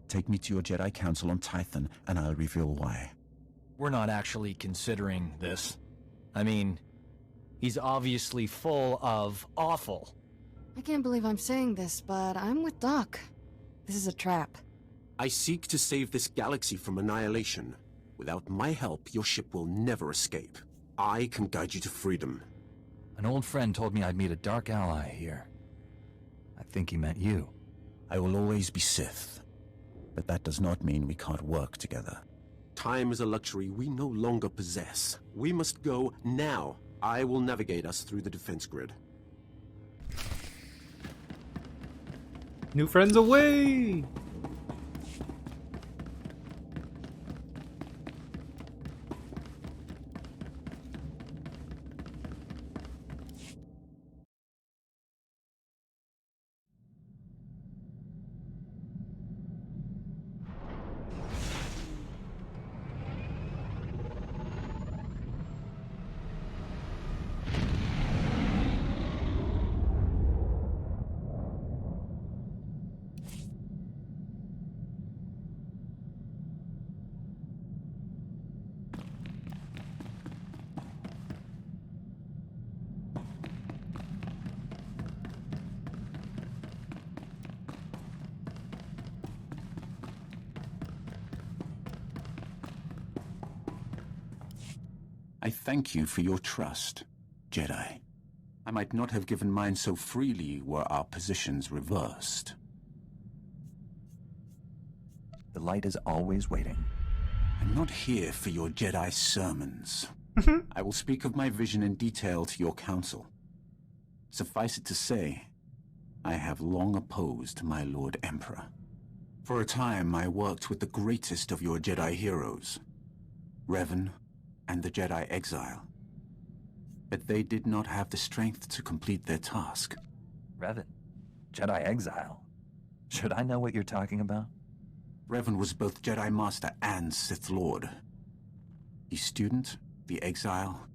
Take me to your Jedi Council on Tython, and I'll reveal why. We're not actually considering this. I mean, he's obviously full of awful. I can't believe I'm saying this, but I'm with Doc. This is a trap. I seek to save this galaxy from annihilation. Without my help, your ship will never escape. I can guide you to freedom. An old friend told me I'd meet a dark ally here. I think he meant you. I will always be Sith. But that does not mean we can't work together. Time is a luxury we no longer possess. We must go now. I will navigate us through the defense grid. New friends away! I thank you for your trust, Jedi. I might not have given mine so freely were our positions reversed. The light is always waiting. I'm not here for your Jedi sermons. I will speak of my vision in detail to your council. Suffice it to say, I have long opposed my Lord Emperor. For a time, I worked with the greatest of your Jedi heroes, Revan and the Jedi Exile. But they did not have the strength to complete their task. Revan? Jedi Exile? Should I know what you're talking about? Revan was both Jedi Master and Sith Lord. The student, the Exile,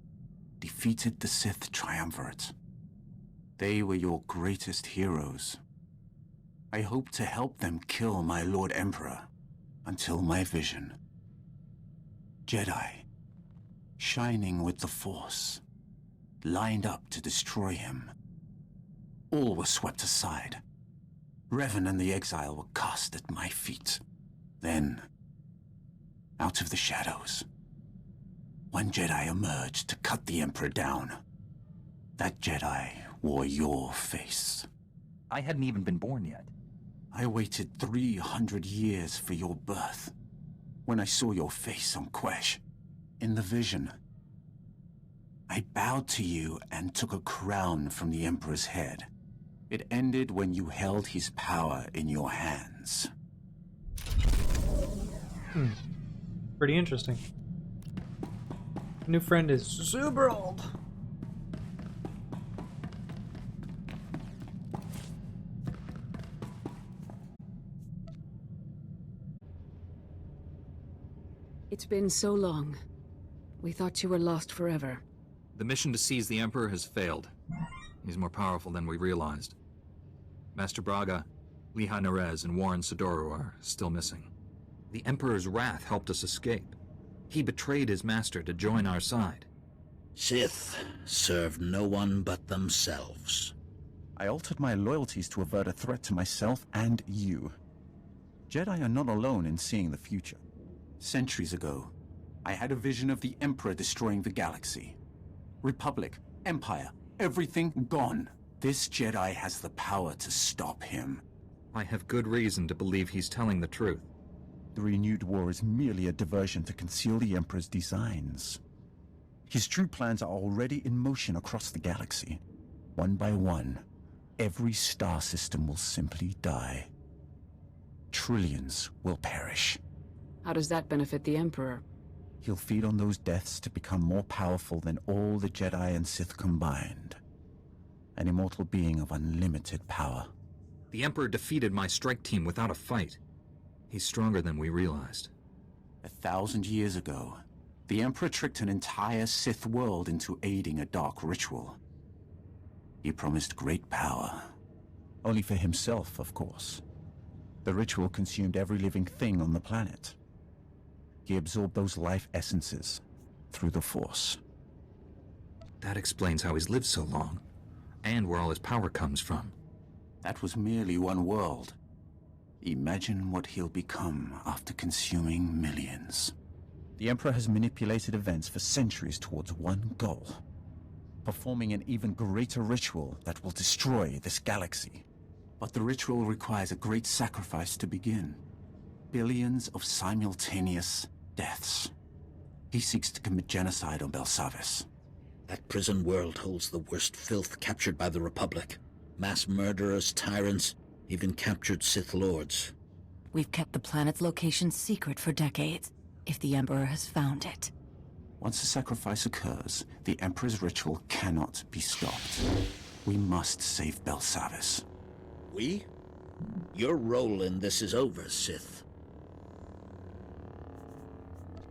defeated the Sith Triumvirate. They were your greatest heroes. I hope to help them kill my Lord Emperor until my vision. Jedi, shining with the Force, lined up to destroy him. All were swept aside. Revan and the Exile were cast at my feet. Then, out of the shadows, one Jedi emerged to cut the Emperor down. That Jedi wore your face. I hadn't even been born yet. I waited 300 years for your birth. When I saw your face on Quesh, in the vision, I bowed to you and took a crown from the Emperor's head. It ended when you held his power in your hands. Pretty interesting. New friend is super old. It's been so long. We thought you were lost forever. The mission to seize the Emperor has failed. He's more powerful than we realized. Master Braga, Lehigh Nerez, and Warren Sodoru are still missing. The Emperor's wrath helped us escape. He betrayed his master to join our side. Sith serve no one but themselves. I altered my loyalties to avert a threat to myself and you. Jedi are not alone in seeing the future. Centuries ago, I had a vision of the Emperor destroying the galaxy. Republic, Empire, everything gone. This Jedi has the power to stop him. I have good reason to believe he's telling the truth. The renewed war is merely a diversion to conceal the Emperor's designs. His true plans are already in motion across the galaxy. One by one, every star system will simply die. Trillions will perish. How does that benefit the Emperor? He'll feed on those deaths to become more powerful than all the Jedi and Sith combined. An immortal being of unlimited power. The Emperor defeated my strike team without a fight. He's stronger than we realized. 1,000 years ago, the Emperor tricked an entire Sith world into aiding a dark ritual. He promised great power. Only for himself, of course. The ritual consumed every living thing on the planet. He absorbed those life essences through the Force. That explains how he's lived so long, and where all his power comes from. That was merely one world. Imagine what he'll become after consuming millions. The Emperor has manipulated events for centuries towards one goal. Performing an even greater ritual that will destroy this galaxy. But the ritual requires a great sacrifice to begin. Billions of simultaneous deaths. He seeks to commit genocide on Belsavis. That prison world holds the worst filth captured by the Republic. Mass murderers, tyrants, even captured Sith Lords. We've kept the planet's location secret for decades, if the Emperor has found it. Once the sacrifice occurs, the Emperor's ritual cannot be stopped. We must save Belsavis. We? Your role in this is over, Sith.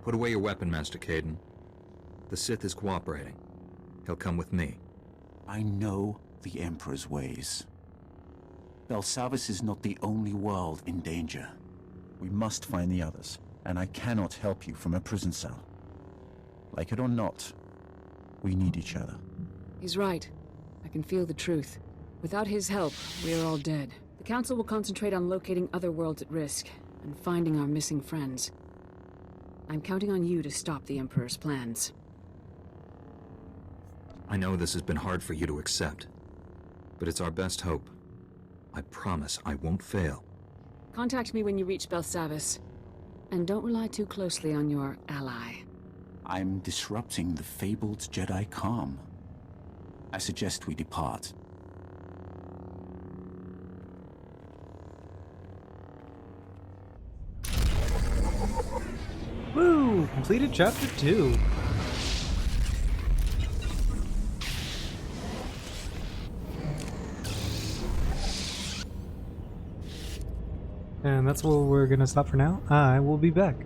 Put away your weapon, Master Caden. The Sith is cooperating. He'll come with me. I know the Emperor's ways. Belsavis is not the only world in danger. We must find the others, and I cannot help you from a prison cell. Like it or not, we need each other. He's right. I can feel the truth. Without his help, we are all dead. The Council will concentrate on locating other worlds at risk, and finding our missing friends. I'm counting on you to stop the Emperor's plans. I know this has been hard for you to accept, but it's our best hope. I promise I won't fail. Contact me when you reach Belsavis. And don't rely too closely on your ally. I'm disrupting the fabled Jedi calm. I suggest we depart. Woo! Completed chapter 2. And that's where we're gonna stop for now. I will be back.